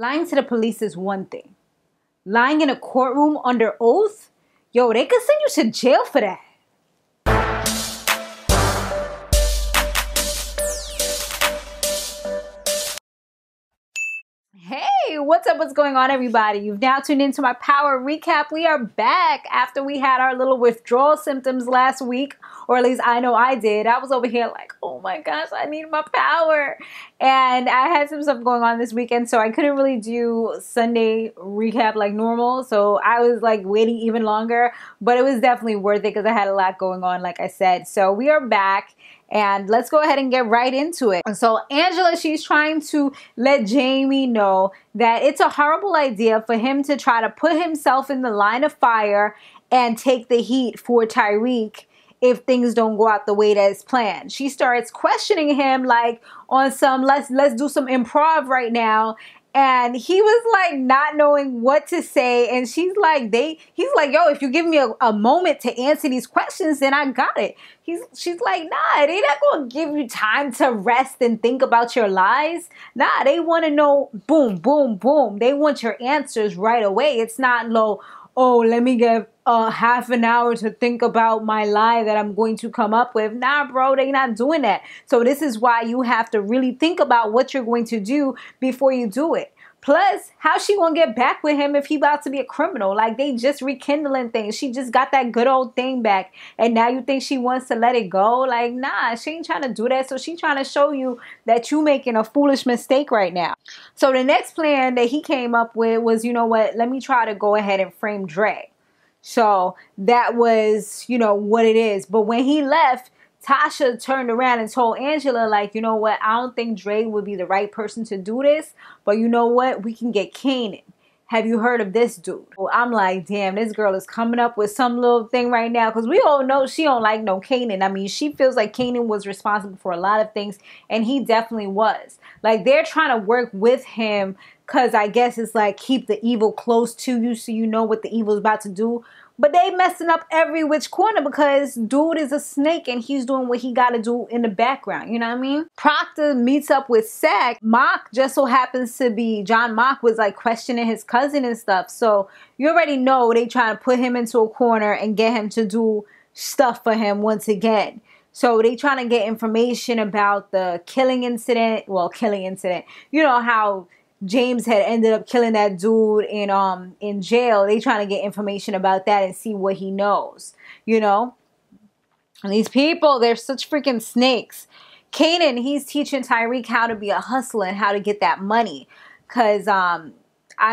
Lying to the police is one thing. Lying in a courtroom under oath? Yo, they could send you to jail for that. Hey, what's up? What's going on, everybody? You've now tuned into my power recap. We are back after we had our little withdrawal symptoms last week, or at least I know I did. I was over here like, oh my gosh, I need my power. And I had some stuff going on this weekend, so I couldn't really do Sunday recap like normal. So I was like waiting even longer, but it was definitely worth it because I had a lot going on, like I said. So we are back. And let's go ahead and get right into it. So Angela, she's trying to let Jaime know that it's a horrible idea for him to try to put himself in the line of fire and take the heat for Tyriq if things don't go out the way that it's planned. She starts questioning him like on some let's do some improv right now. And he was like not knowing what to say. And she's like, he's like, yo, if you give me a moment to answer these questions, then I got it. She's like, nah, they not gonna give you time to rest and think about your lies. Nah, they want to know, boom, boom, boom. They want your answers right away. It's not low, oh, let me give half an hour to think about my lie that I'm going to come up with. Nah, bro, they not doing that. So this is why you have to really think about what you're going to do before you do it. Plus, how's she gonna get back with him if he about to be a criminal? Like, they just rekindling things. She just got that good old thing back. And now you think she wants to let it go? Like, nah, she ain't trying to do that. So she trying to show you that you making a foolish mistake right now. So the next plan that he came up with was, you know what? Let me try to go ahead and frame Dre. So that was, you know, what it is. But when he left, Tasha turned around and told Angela, like, you know what? I don't think Dre would be the right person to do this. But you know what? We can get Kanan. Have you heard of this dude? Well, I'm like, damn, this girl is coming up with some little thing right now. Because we all know she don't like no Kanan. I mean, she feels like Kanan was responsible for a lot of things. And he definitely was. Like, they're trying to work with him. Because I guess it's like, keep the evil close to you so you know what the evil is about to do. But they messing up every which corner because dude is a snake and he's doing what he got to do in the background. You know what I mean? Procter meets up with Sak. Mock just so happens to be, John Mock was like questioning his cousin and stuff. So you already know they trying to put him into a corner and get him to do stuff for him once again. So they trying to get information about the killing incident. Well, killing incident. You know how James had ended up killing that dude in jail. They trying to get information about that and see what he knows, you know? And these people, they're such freaking snakes. Kanan, he's teaching Tyriq how to be a hustler and how to get that money. Because, I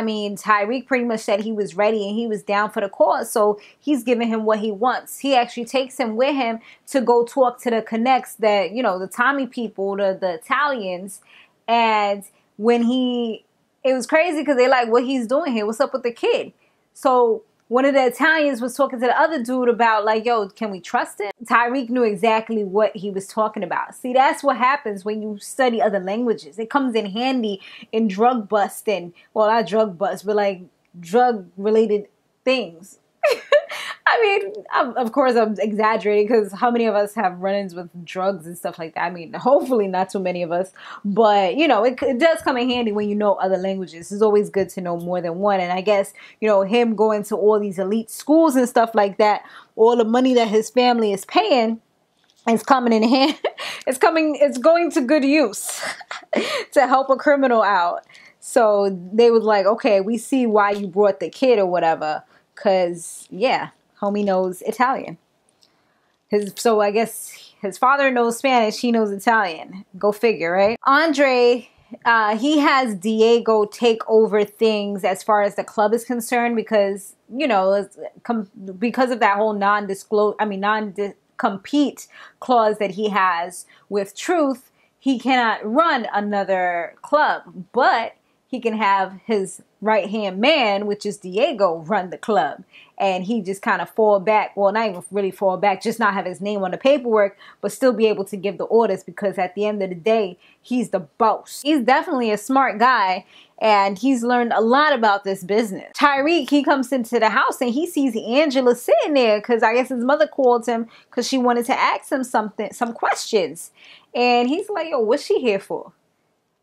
mean, Tyriq pretty much said he was ready and he was down for the cause. So he's giving him what he wants. He actually takes him with him to go talk to the connects that, you know, the Tommy people, the Italians. And when it was crazy because they like, what he's doing here, what's up with the kid? So one of the Italians was talking to the other dude about like, yo, can we trust him? Tyriq knew exactly what he was talking about. See, that's what happens when you study other languages. It comes in handy in drug busting. Well, not drug bust, but like drug related things. I mean, of course, I'm exaggerating because how many of us have run-ins with drugs and stuff like that? I mean, hopefully not too many of us. But, you know, it does come in handy when you know other languages. It's always good to know more than one. And I guess, you know, him going to all these elite schools and stuff like that, all the money that his family is paying is coming in hand. It's going to good use to help a criminal out. So they was like, okay, we see why you brought the kid or whatever. Because, yeah. Homie knows Italian. So I guess his father knows Spanish. He knows Italian. Go figure, right? Andre, he has Diego take over things as far as the club is concerned because, you know, because of that whole non-compete clause that he has with Truth, he cannot run another club. But he can have his right-hand man, which is Diego, run the club. And he just kind of fall back. Well, not even really fall back. Just not have his name on the paperwork. But still be able to give the orders. Because at the end of the day, he's the boss. He's definitely a smart guy. And he's learned a lot about this business. Tyriq, he comes into the house and he sees Angela sitting there. Because I guess his mother called him. Because she wanted to ask him some questions. And he's like, yo, what's she here for?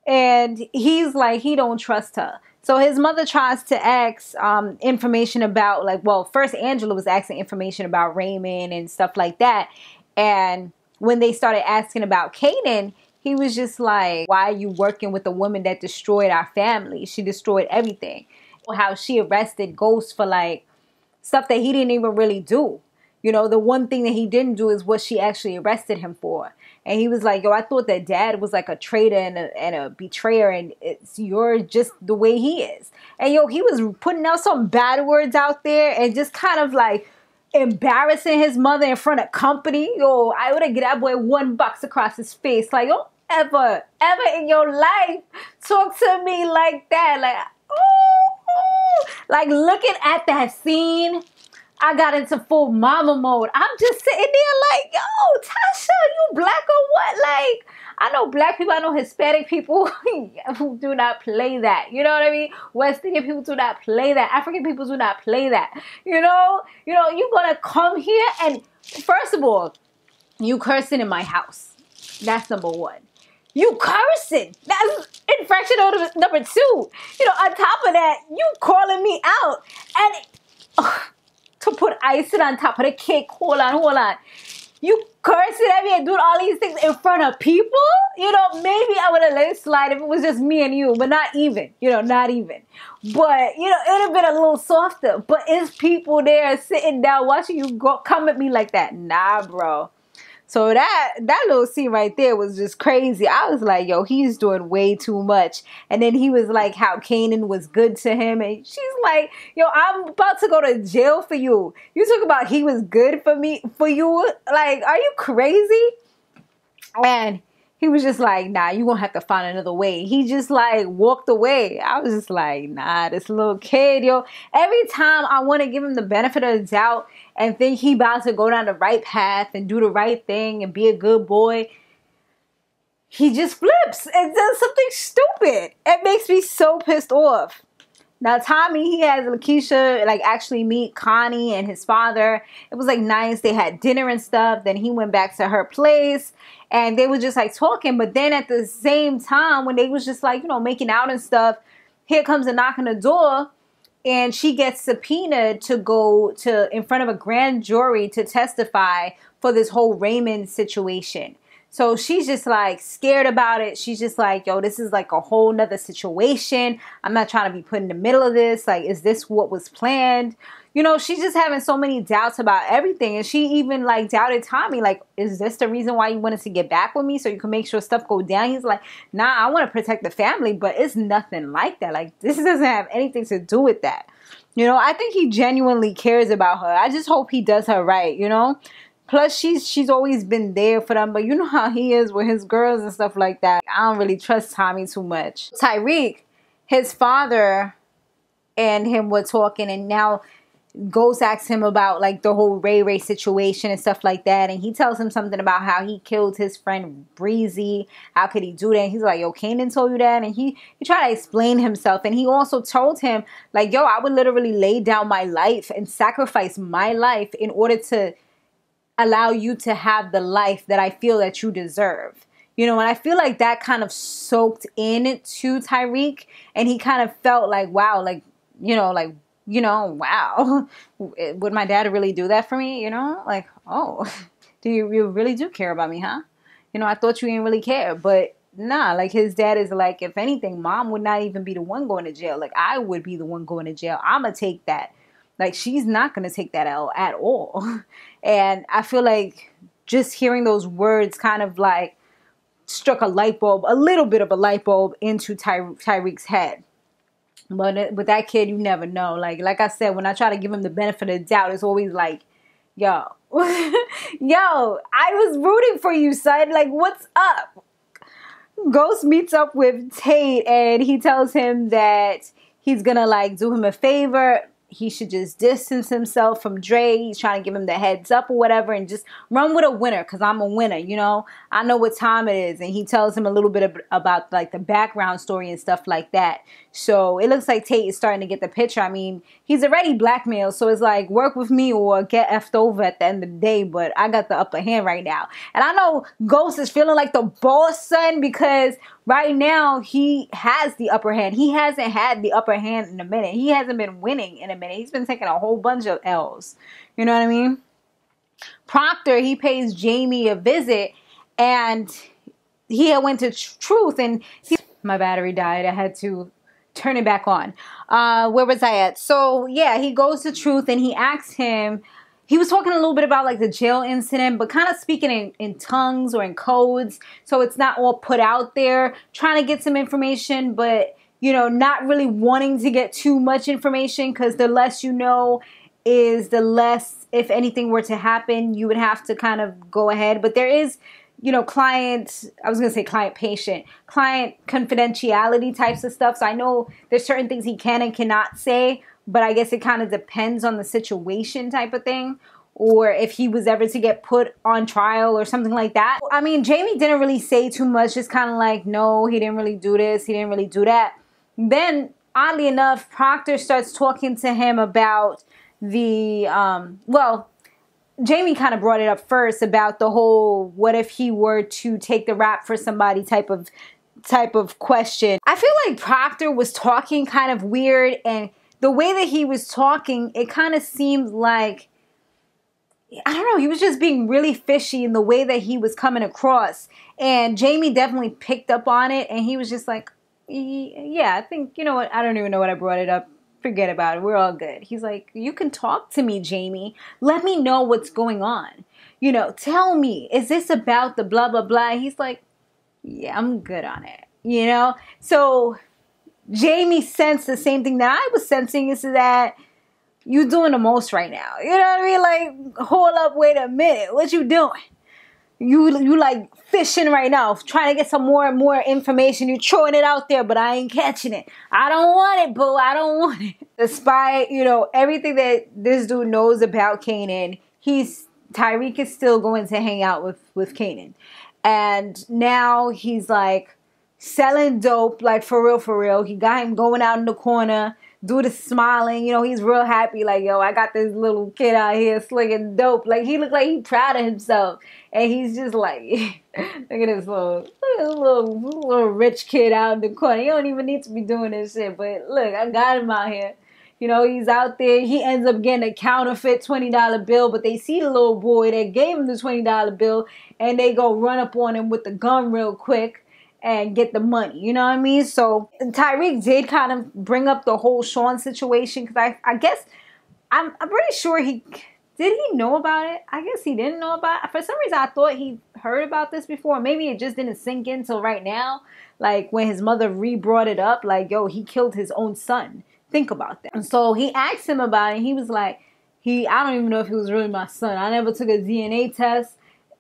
And he's like, he don't trust her. So his mother tries to ask information about, like, well, first Angela was asking information about Raymond and stuff like that. And when they started asking about Kanan, he was just like, why are you working with a woman that destroyed our family? She destroyed everything. How she arrested Ghost for like stuff that he didn't even really do. You know, the one thing that he didn't do is what she actually arrested him for. And he was like, yo, I thought that dad was like a traitor and a betrayer, and you're just the way he is. And yo, he was putting out some bad words out there and just kind of like embarrassing his mother in front of company. Yo, I would have given that boy $1 across his face. Like, yo, ever in your life talk to me like that. Like, oh, like looking at that scene, I got into full mama mode. I'm just sitting there like, yo, Tasha, you black or what? Like, I know black people, I know Hispanic people who do not play that. You know what I mean? West Indian people do not play that. African people do not play that. You know, you're gonna come here and, first of all, you cursing in my house. That's number one. You cursing. That's infraction number two. You know, on top of that, you calling me out. And to put icing on top of the cake. Hold on. You cursing at me and doing all these things in front of people? You know, maybe I would have let it slide if it was just me and you, but not even. You know, not even. But, you know, it would have been a little softer. But it's people there sitting down watching you come at me like that. Nah, bro. So that little scene right there was just crazy. I was like, yo, he's doing way too much. And then he was like how Kanan was good to him. And she's like, yo, I'm about to go to jail for you. You talk about he was good for you. Like, are you crazy? And he was just like, nah, you gonna have to find another way. He just like walked away. I was just like, nah, this little kid, yo. Every time I want to give him the benefit of the doubt and think he about to go down the right path and do the right thing and be a good boy, he just flips and does something stupid. It makes me so pissed off. Now, Tommy, he has Lakeisha, like, actually meet Connie and his father. It was, like, nice. They had dinner and stuff. Then he went back to her place. And they were just, like, talking. But then at the same time, when they was just, like, you know, making out and stuff, here comes a knock on the door. And she gets subpoenaed to go to in front of a grand jury to testify for this whole Raymond situation. So she's just like scared about it. She's just like, yo, this is like a whole nother situation. I'm not trying to be put in the middle of this. Like, is this what was planned? You know, she's just having so many doubts about everything. And she even like doubted Tommy. Like, is this the reason why you wanted to get back with me? So you can make sure stuff go down? He's like, nah, I want to protect the family, but it's nothing like that. Like, this doesn't have anything to do with that. You know, I think he genuinely cares about her. I just hope he does her right, you know? Plus, she's always been there for them. But you know how he is with his girls and stuff like that. I don't really trust Tommy too much. Tyriq, his father and him were talking. And now Ghost asks him about like the whole Ray situation and stuff like that. And he tells him something about how he killed his friend Breezy. How could he do that? And he's like, yo, Kanan told you that? And he tried to explain himself. And he also told him like, yo, I would literally lay down my life and sacrifice my life in order to allow you to have the life that I feel that you deserve. You know, and I feel like that kind of soaked in to Tyriq. And he kind of felt like, wow, like, wow, would my dad really do that for me? You know, like, oh, you really do care about me, huh? You know, I thought you didn't really care, but nah, like his dad is like, if anything, mom would not even be the one going to jail. Like, I would be the one going to jail. I'm going to take that. Like, she's not going to take that L at all. And I feel like just hearing those words kind of like struck a little bit of a light bulb into Tyriq's head. But with that kid, you never know. Like I said, when I try to give him the benefit of the doubt, it's always like, yo, yo, I was rooting for you, son. Like, what's up? Ghost meets up with Tate and he tells him that he's gonna like do him a favor. He should just distance himself from Dre. He's trying to give him the heads up or whatever and just run with a winner because I'm a winner, you know. I know what time it is. And he tells him a little bit about like the background story and stuff like that. So it looks like Tate is starting to get the picture. I mean, he's already blackmailed. So it's like work with me or get effed over at the end of the day. But I got the upper hand right now. And I know Ghost is feeling like the boss son because right now he has the upper hand. He hasn't had the upper hand in a minute. He hasn't been winning in a minute. He's been taking a whole bunch of L's. You know what I mean? Procter, he pays Jaime a visit, and he had went to Truth, and my battery died. I had to turn it back on. Where was I at? So yeah, he goes to Truth and he asks him, he was talking a little bit about like the jail incident, but kind of speaking in tongues or in codes. So it's not all put out there, trying to get some information, but you know, not really wanting to get too much information, because the less you know is the less, if anything were to happen, you would have to kind of go ahead. But there is, you know, client confidentiality types of stuff. So I know there's certain things he can and cannot say, but I guess it kind of depends on the situation type of thing, or if he was ever to get put on trial or something like that. I mean, Jaime didn't really say too much, just kind of like, no, he didn't really do this, he didn't really do that. Then, oddly enough, Procter starts talking to him about the, Jaime kind of brought it up first about the whole, what if he were to take the rap for somebody type of question. I feel like Procter was talking kind of weird, and the way that he was talking, it kind of seemed like, I don't know, he was just being really fishy in the way that he was coming across. And Jaime definitely picked up on it, and he was just like, yeah, I think, you know what, I don't even know what I brought it up. Forget about it. We're all good. He's like, you can talk to me, Jaime. Let me know what's going on. You know, tell me, is this about the blah, blah, blah? And he's like, yeah, I'm good on it. You know? So Jaime sensed the same thing that I was sensing, is that you doing the most right now. You know what I mean? Like, hold up, wait a minute. What you doing? You like fishing right now, trying to get some more and more information. You're throwing it out there, but I ain't catching it. I don't want it, boo. I don't want it. Despite, you know, everything that this dude knows about Kanan, Tyriq is still going to hang out with Kanan. And now he's like selling dope, like for real. He got him going out in the corner. Dude is smiling, you know, he's real happy, like, yo, I got this little kid out here slinging dope. Like, he looked like he's proud of himself. And he's just like, look at this little rich kid out in the corner. He don't even need to be doing this shit, but look, I got him out here. You know, he's out there. He ends up getting a counterfeit $20 bill, but they see the little boy that gave him the $20 bill, and they go run up on him with the gun real quick and get the money, you know what I mean? So Tyriq did kind of bring up the whole Sean situation, because I guess I'm pretty sure did he know about it? I guess he didn't know about it. For some reason I thought he heard about this before. Maybe it just didn't sink in till right now, like when his mother brought it up, like, yo, he killed his own son. Think about that. And so he asked him about it, and he was like, I don't even know if he was really my son. I never took a DNA test.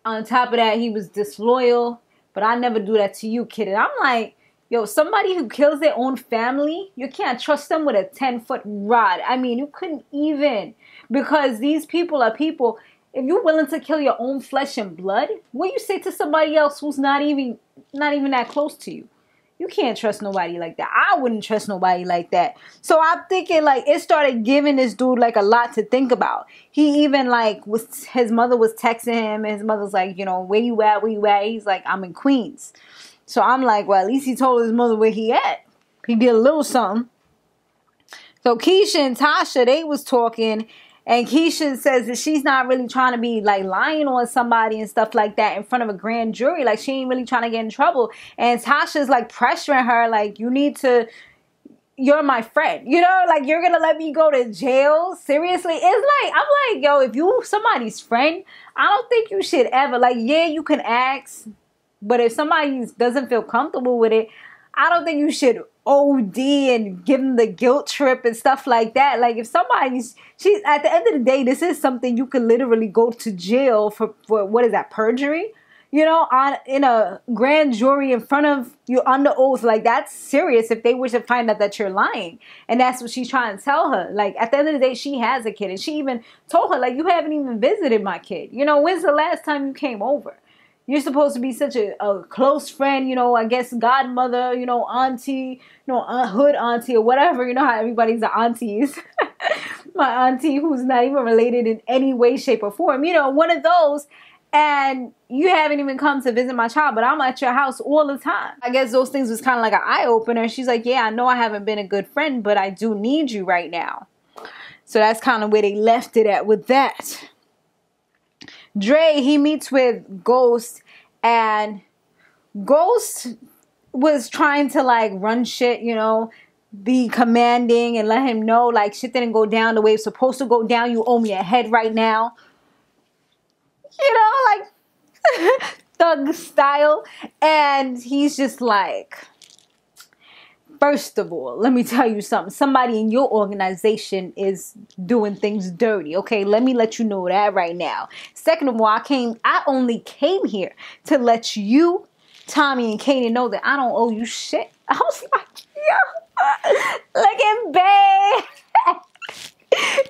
On top of that, he was disloyal. But I never do that to you, kid. And I'm like, yo, somebody who kills their own family, you can't trust them with a 10-foot rod. I mean, you couldn't even. Because these people are people. If you're willing to kill your own flesh and blood, what you say to somebody else who's not even that close to you? You can't trust nobody like that. I wouldn't trust nobody like that. So I'm thinking, like, it started giving this dude like a lot to think about. He even like his mother was texting him, and his mother's like, you know, where you at? Where you at? He's like, I'm in Queens. So I'm like, well, at least he told his mother where he at. He did a little something. So Keisha and Tasha, they was talking, and Keisha says that she's not really trying to be like lying on somebody and stuff like that in front of a grand jury. Like, she ain't really trying to get in trouble. And Tasha's like pressuring her, like, you're my friend. You know, like, you're going to let me go to jail? Seriously? It's like, I'm like, yo, if you somebody's friend, I don't think you should ever, like, yeah, you can ask, but if somebody doesn't feel comfortable with it, I don't think you should OD and give them the guilt trip and stuff like that. Like, if she's at the end of the day, this is something you could literally go to jail for what is that, perjury? You know, in a grand jury in front of you under oath. Like, that's serious if they were to find out that you're lying. And that's what she's trying to tell her. Like, at the end of the day, she has a kid. And she even told her, like, you haven't even visited my kid. You know, when's the last time you came over? You're supposed to be such a close friend, you know, I guess godmother, you know, auntie, you know, hood auntie or whatever. You know how everybody's the aunties. My auntie who's not even related in any way, shape, or form. You know, one of those. and you haven't even come to visit my child, but I'm at your house all the time. I guess those things was kind of like an eye-opener. She's like, yeah, I know I haven't been a good friend, but I do need you right now. So that's kind of where they left it at with that. Dre, he meets with Ghost, and Ghost was trying to like run shit, you know, be commanding and let him know like shit didn't go down the way it's supposed to go down. You owe me a head right now. You know, like thug style. And he's just like, first of all, let me tell you something. Somebody in your organization is doing things dirty. Okay, let me let you know that right now. Second of all, I only came here to let you, Tommy and Kanan, know that I don't owe you shit. I was like, yo, look at Bae.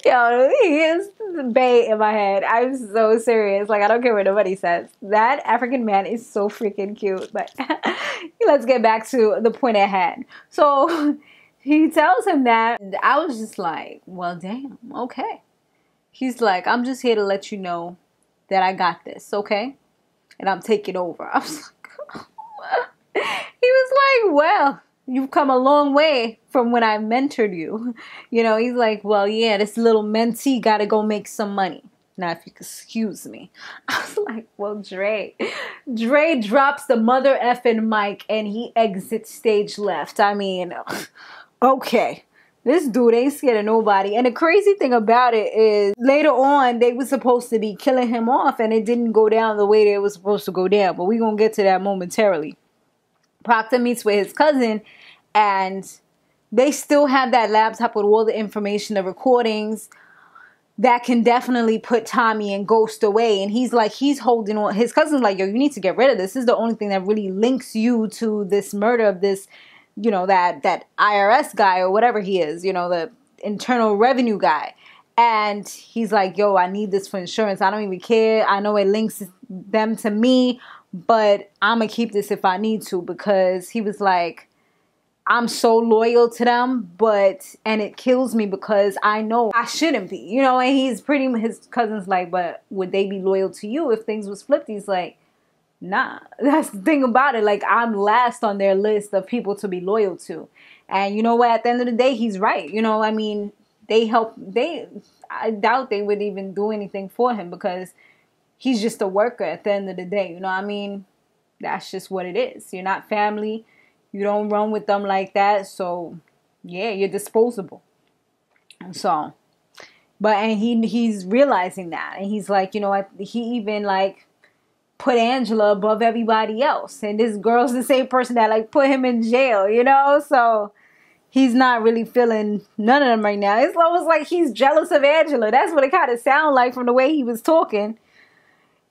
Yo, he is Bae in my head. I'm so serious. Like, I don't care what nobody says. That African man is so freaking cute. But let's get back to the point at hand. So he tells him that. And I was just like, well, damn, okay. He's like, I'm just here to let you know that I got this, okay? And I'm taking over. I was like, he was like, well, you've come a long way from when I mentored you. You know, he's like, well, yeah, this little mentee got to go make some money. Now, if you excuse me. I was like, well, Dre drops the mother effing mic and he exits stage left. I mean, okay. This dude ain't scared of nobody. And the crazy thing about it is later on, they were supposed to be killing him off and it didn't go down the way they were supposed to go down. But we're going to get to that momentarily. Procter meets with his cousin, and they still have that laptop with all the information, the recordings that can definitely put Tommy and Ghost away. And he's like, he's holding on. His cousin's like, yo, you need to get rid of this. This is the only thing that really links you to this murder of this, you know, that IRS guy or whatever he is, you know, the internal revenue guy. And he's like, yo, I need this for insurance. I don't even care. I know it links them to me, but I'm going to keep this if I need to, because he was like, I'm so loyal to them, and it kills me because I know I shouldn't be, you know, and his cousin's like, but would they be loyal to you if things was flipped? He's like, nah, that's the thing about it. Like, I'm last on their list of people to be loyal to. And you know what? At the end of the day, he's right. You know, I mean, I doubt they would even do anything for him because he's just a worker at the end of the day. You know what I mean? That's just what it is. You're not family. You don't run with them like that. So, yeah, you're disposable. So, and he's realizing that. And he's like, you know what? He even, like, put Angela above everybody else. And this girl's the same person that, like, put him in jail, you know? So, he's not really feeling none of them right now. It's almost like he's jealous of Angela. That's what it kind of sounded like from the way he was talking.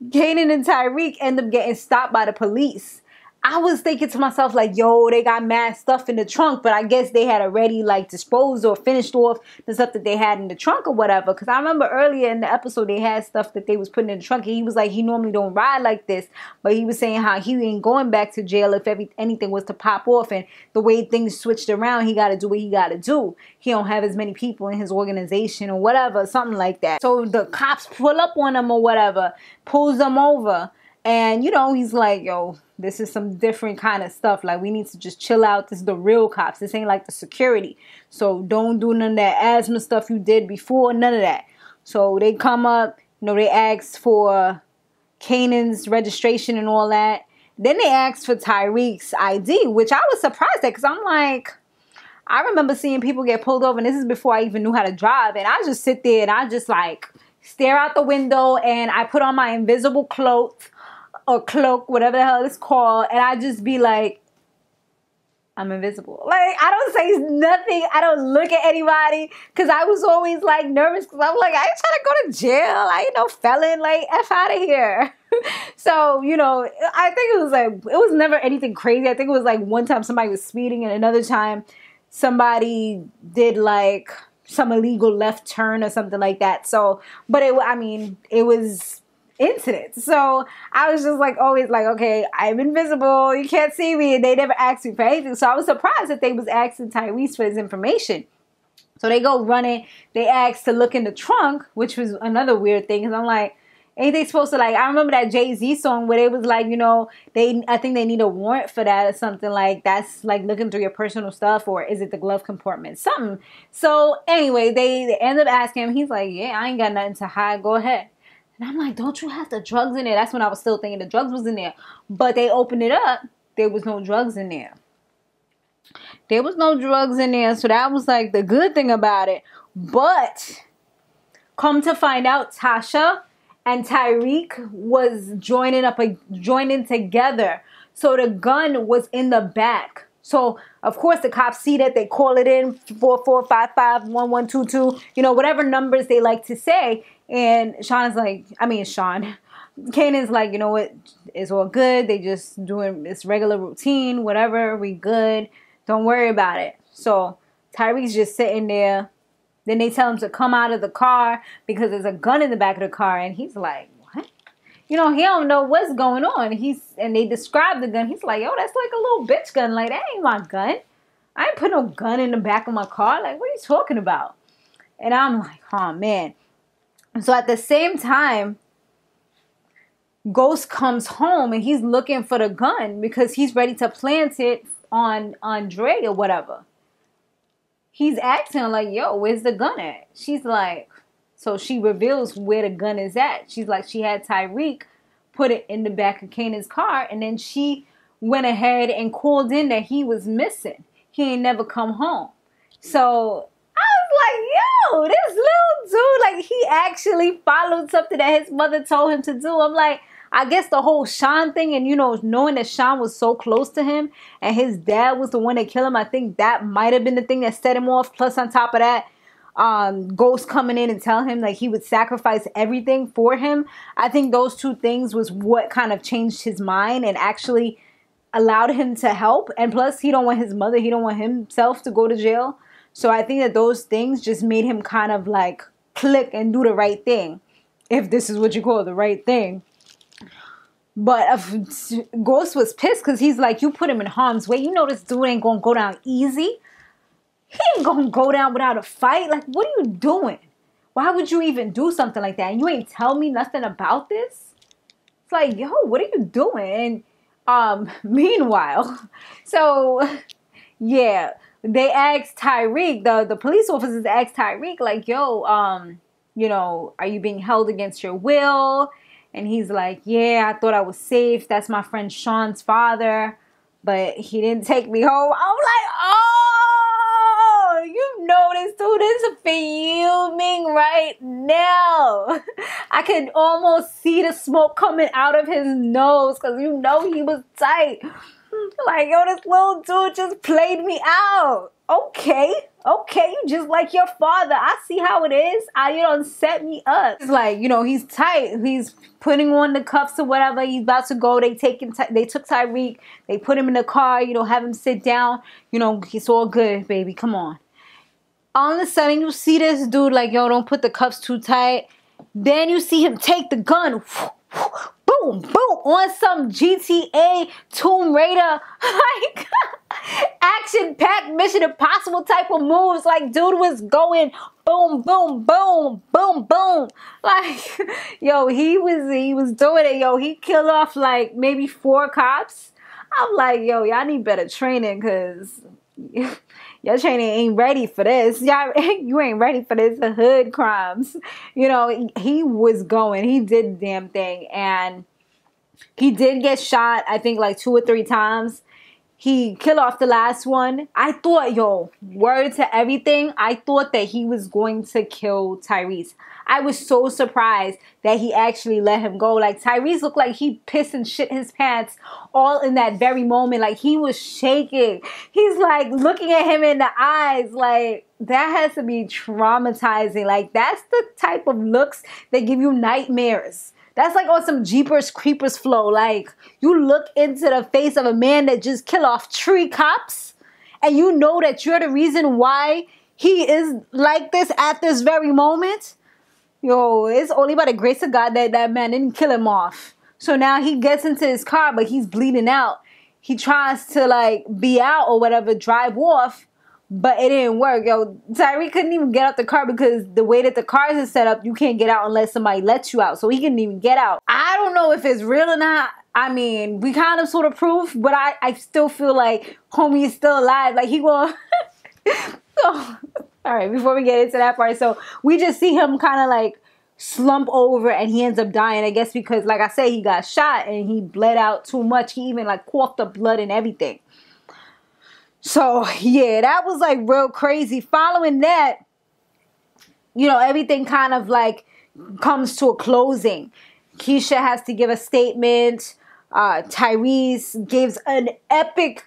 Kanan and Tyriq end up getting stopped by the police. I was thinking to myself, like, yo, they got mad stuff in the trunk, but I guess they had already, like, disposed or finished off the stuff that they had in the trunk or whatever. Because I remember earlier in the episode, they had stuff that they was putting in the trunk, and he was like, he normally don't ride like this, but he was saying how he ain't going back to jail if anything was to pop off, and the way things switched around, he got to do what he got to do. He don't have as many people in his organization or whatever, something like that. So the cops pull up on him or whatever, pulls them over, and, you know, he's like, yo, this is some different kind of stuff. Like, we need to just chill out. This is the real cops. This ain't like the security. So don't do none of that asthma stuff you did before. None of that. So they come up, you know, they ask for Kanan's registration and all that. Then they asked for Tyriq's ID, which I was surprised at because I'm like, I remember seeing people get pulled over, and this is before I even knew how to drive. And I just sit there and I just like stare out the window, and I put on my invisible cloak or cloak, whatever the hell it's called, and I just be like, I'm invisible. Like, I don't say nothing. I don't look at anybody because I was always like nervous because I'm like, I ain't trying to go to jail. I ain't no felon. Like, F out of here. So, you know, I think it was like, it was never anything crazy. I think it was like one time somebody was speeding and another time somebody did like some illegal left turn or something like that. So, but it was incidents. So I was just like always like, okay, I'm invisible, you can't see me, and they never asked me for anything. So I was surprised that they was asking Tyrese for his information. So they go running, they asked to look in the trunk, which was another weird thing, because I'm like, Ain't they supposed to, like, I remember that Jay-Z song where they was like, you know, I think they need a warrant for that or something, like, that's like looking through your personal stuff, or is it the glove compartment? Something. So anyway, they end up asking him, he's like, yeah, I ain't got nothing to hide, go ahead. And I'm like, don't you have the drugs in there? That's when I was still thinking the drugs was in there. But they opened it up, there was no drugs in there. There was no drugs in there, so that was like the good thing about it. But come to find out, Tasha and Tyriq was joining together. So the gun was in the back. So of course the cops see that, they call it in 44551122, you know, whatever numbers they like to say. And Kanan's like, you know what, it's all good. They just doing this regular routine, whatever, we good. Don't worry about it. So Tyriq's just sitting there. Then they tell him to come out of the car because there's a gun in the back of the car. And he's like, what? You know, he don't know what's going on. And they describe the gun. He's like, yo, that's like a little bitch gun. Like, that ain't my gun. I ain't put no gun in the back of my car. Like, what are you talking about? And I'm like, oh, man. So at the same time, Ghost comes home and he's looking for the gun because he's ready to plant it on Dre or whatever. He's asking, like, yo, where's the gun at? She's like, so she reveals where the gun is at. She's like, she had Tyriq put it in the back of Kanan's car, and then she went ahead and called in that he was missing. He ain't never come home. So I was like, yo, this little dude, like, he actually followed something that his mother told him to do. I'm like, I guess the whole Sean thing and, you know, knowing that Sean was so close to him and his dad was the one that killed him, I think that might have been the thing that set him off. Plus, on top of that, Ghost coming in and telling him like he would sacrifice everything for him. I think those two things was what kind of changed his mind and actually allowed him to help. And plus, he don't want his mother, he don't want himself to go to jail. So I think that those things just made him kind of like click and do the right thing. If this is what you call the right thing. But Ghost was pissed because he's like, you put him in harm's way. You know this dude ain't going to go down easy. He ain't going to go down without a fight. Like, what are you doing? Why would you even do something like that? And you ain't tell me nothing about this? It's like, yo, what are you doing? And meanwhile, so, yeah, they asked Tyriq, the police officers asked Tyriq, like, yo, you know, are you being held against your will? And he's like, yeah, I thought I was safe. That's my friend Sean's father. But he didn't take me home. I'm like, oh, you know this dude is fuming right now. I could almost see the smoke coming out of his nose because you know he was tight. Like, yo, this little dude just played me out. Okay, you just like your father. I see how it is. You don't set me up. It's like, you know, he's tight. He's putting on the cuffs or whatever. He's about to go. They took Tyriq. They put him in the car, you know, have him sit down. You know, it's all good, baby. Come on. All of a sudden, you see this dude like, yo, don't put the cuffs too tight. Then you see him take the gun. Boom, boom, on some GTA Tomb Raider, like, action-packed Mission Impossible type of moves. Like, dude was going boom, boom, boom, boom, boom. Like, yo, he was doing it. Yo, he killed off, like, maybe 4 cops. I'm like, yo, y'all need better training because your training ain't ready for this. You ain't ready for this hood crimes. You know, he was going. He did the damn thing. And he did get shot, I think, like 2 or 3 times. He killed off the last one. I thought, yo, word to everything, I thought that he was going to kill Tyrese. I was so surprised that he actually let him go. Like, Tyrese looked like he pissed and shit his pants all in that very moment. Like, he was shaking. He's, like, looking at him in the eyes. Like, that has to be traumatizing. Like, that's the type of looks that give you nightmares. That's like on some Jeepers Creepers flow. Like, you look into the face of a man that just killed off 3 cops, and you know that you're the reason why he is like this at this very moment. Yo, it's only by the grace of God that that man didn't kill him off. So now he gets into his car, but he's bleeding out. He tries to, like, be out or whatever, drive off. but it didn't work. Yo, Tyriq couldn't even get out the car because the way that the cars is set up, you can't get out unless somebody lets you out. So he couldn't even get out. I don't know if it's real or not. I mean, we kind of sort of proof, but I still feel like homie is still alive. Like he will. So, all right, before we get into that part, so we just see him kind of like slump over and he ends up dying. I guess because, like I said, he got shot and he bled out too much. He even like coughed up blood and everything. So, yeah, that was like real crazy. Following that, you know, everything kind of like comes to a closing. Keisha has to give a statement. Tyrese gives an epic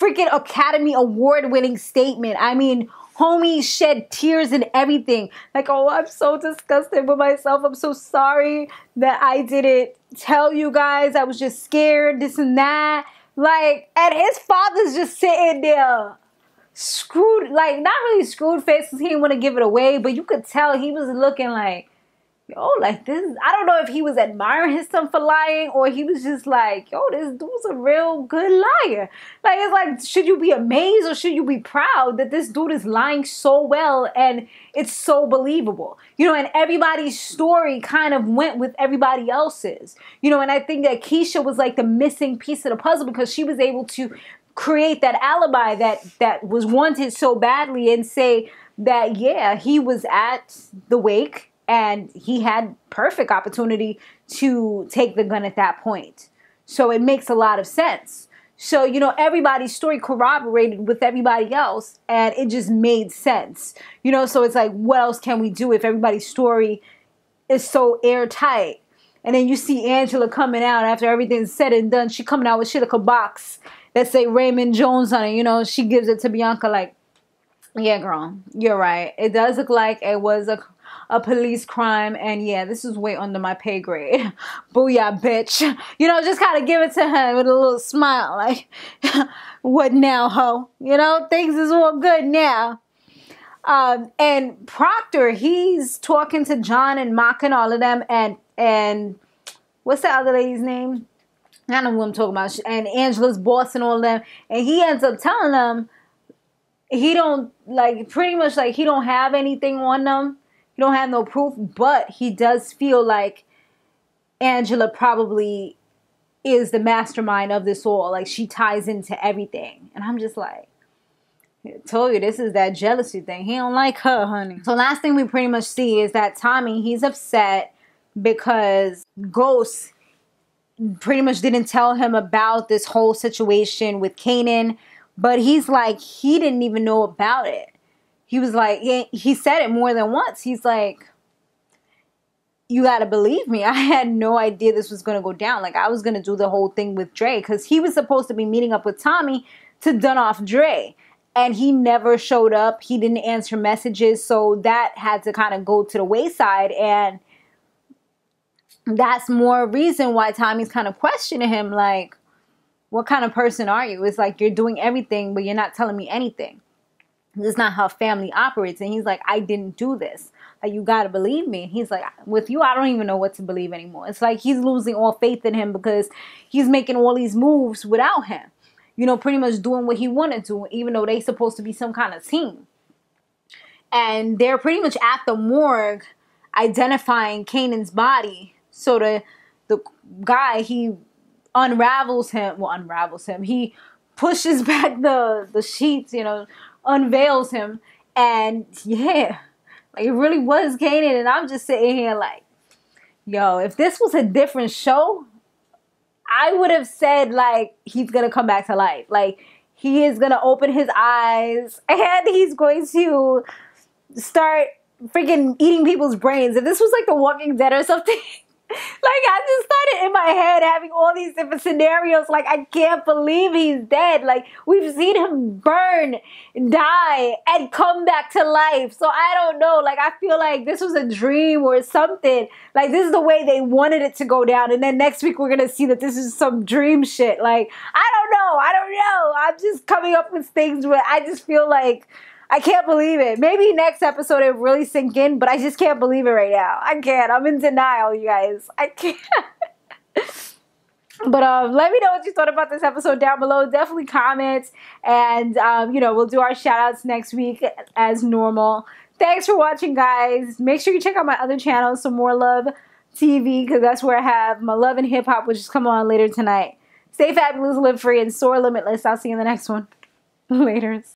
freaking Academy Award winning statement. I mean, homie shed tears and everything. Like, oh, I'm so disgusted with myself. I'm so sorry that I didn't tell you guys. I was just scared, this and that. Like, and his father's just sitting there screwed, like, not really screwed face because he didn't want to give it away, but you could tell he was looking like, yo, like this, I don't know if he was admiring his son for lying or he was just like, yo, this dude's a real good liar. Like, it's like, should you be amazed or should you be proud that this dude is lying so well and it's so believable? You know, and everybody's story kind of went with everybody else's. You know, and I think that Keisha was like the missing piece of the puzzle because she was able to create that alibi that was wanted so badly and say that, yeah, he was at the wake and he had perfect opportunity to take the gun at that point. So it makes a lot of sense. So, you know, everybody's story corroborated with everybody else and it just made sense. You know, so it's like, what else can we do if everybody's story is so airtight? And then you see Angela coming out after everything's said and done. She coming out with shit like a box that say Raymond Jones on it. You know, she gives it to Bianca like, yeah, girl, you're right. It does look like it was a police crime, and yeah, this is way under my pay grade. Booyah, bitch. You know, just kind of give it to her with a little smile, like, what now, ho? You know, things is all good now. And Procter, he's talking to John and mocking all of them, and what's the other lady's name? I don't know who I'm talking about. And Angela's boss and all of them, and he ends up telling them he don't, like, pretty much like he don't have anything on them. He don't have no proof, but he does feel like Angela probably is the mastermind of this all. Like, she ties into everything. And I'm just like, I told you, this is that jealousy thing. He don't like her, honey. So last thing we pretty much see is that Tommy, he's upset because Ghost pretty much didn't tell him about this whole situation with Kanan. But he's like, he didn't even know about it. He was like, he said it more than once. He's like, you got to believe me. I had no idea this was going to go down. Like, I was going to do the whole thing with Dre because he was supposed to be meeting up with Tommy to dun off Dre. And he never showed up. He didn't answer messages. So that had to kind of go to the wayside. And that's more reason why Tommy's kind of questioning him. Like, what kind of person are you? It's like, you're doing everything, but you're not telling me anything. This is not how family operates. And he's like, I didn't do this. Like, you got to believe me. And he's like, with you, I don't even know what to believe anymore. It's like he's losing all faith in him because he's making all these moves without him. You know, pretty much doing what he wanted to, even though they're supposed to be some kind of team. And they're pretty much at the morgue identifying Kanan's body. So the guy, he unravels him. He pushes back the sheets, you know, unveils him, and yeah, like, it really was Kanan. And I'm just sitting here like, yo, if this was a different show, I would have said like he's gonna come back to life, like he is gonna open his eyes and he's going to start freaking eating people's brains. If this was like The Walking Dead or something. Like, I just started in my head having all these different scenarios. Like, I can't believe he's dead. Like, we've seen him burn, die, and come back to life. So, I don't know. Like, I feel like this was a dream or something. Like, this is the way they wanted it to go down. And then next week, we're going to see that this is some dream shit. Like, I don't know. I'm just coming up with things where I just feel like I can't believe it. Maybe next episode it really sink in, but I just can't believe it right now. I can't. I'm in denial, you guys. I can't. But let me know what you thought about this episode down below. Definitely comment. And, we'll do our shout outs next week as normal. Thanks for watching, guys. Make sure you check out my other channel, Some More Love TV, because that's where I have my Love and Hip Hop, which is coming on later tonight. Stay fabulous, live free, and soar limitless. I'll see you in the next one. Laters.